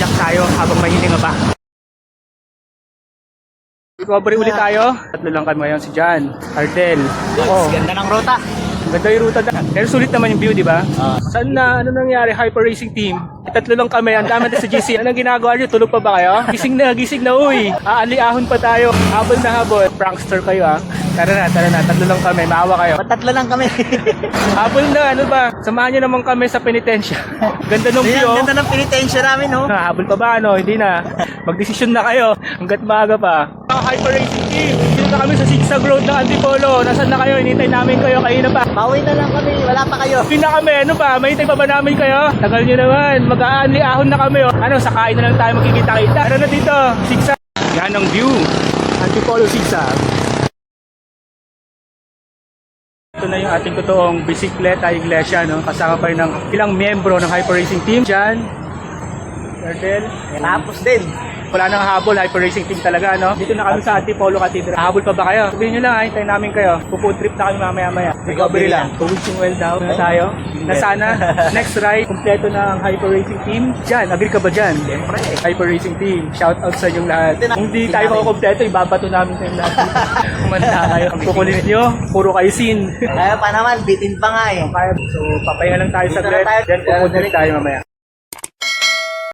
Jack tayo habang mahihinga pa. Recovery ulit tayo. Tatlo lang kami ngayon, si John, Ardel, ako. Ganda ng ruta. Ganda yung ruta na. Pero sulit naman yung view, di ba? Saan na? Ano nangyari? Hyper Racing Team. Tatlo lang kami. Ang dami na sa GC. Anong ginagawa nyo? Tulog pa ba kayo? Gising na, uy. Aali-ahon pa tayo. Habol na habol. Prankster kayo, ha? Tara na. Tatlo lang kami. Maawa kayo. Patatlo lang kami. Habol na, ano ba? Samahan nyo naman kami sa penitensya. Ganda ng view. Ganda ng penitensya namin, no? Habol pa ba, ano? Hindi na. Magdesisyon na kayo. Hanggat maaga pa. Hyper Racing Team. Dito na kami sa Zigzag Road ng Antipolo. Nasaan na kayo? Hinintay namin kayo. Kayo na pa. Pauwi na lang kami. Wala pa kayo. Hindi na kami. Ano ba? Mahintay pa ba namin kayo? Tagal nyo naman. Mag-aani-ahon na kami. Oh. Ano, sa kain na lang tayo magkikita-kita. Ano na dito? Zigzag. Yan ang view. Antipolo Zigzag. Ito na yung ating totoong bisikleta iglesia, no? Kasama pa rin ng ilang miyembro ng Hyper Racing Team. Jan, Ardel, Tapos din. wala nang habol, Hyper Racing Team talaga, no? Dito na kami sa Antipolo Cathedral. Habol pa ba kayo? Sabihin nyo lang, hintayin namin kayo. Pupo trip na kami mamaya-maya. Recovery lang. Wishing well daw na tayo. Na sana, next ride, kumpleto ng Hyper Racing Team. Jan, agree ka ba dyan? Siyempre. Hyper Racing Team, shout out sa inyong lahat. Kung di tayo makukumpleto, ibabato namin sa inyong lahat. Kumanda kayo. Ang kukulit nyo, puro kayo sin. Kaya pa naman, bitin pa nga eh. So, papahinga lang tayo sa Dito na bread, tayo. then pupo trip tayo mamaya.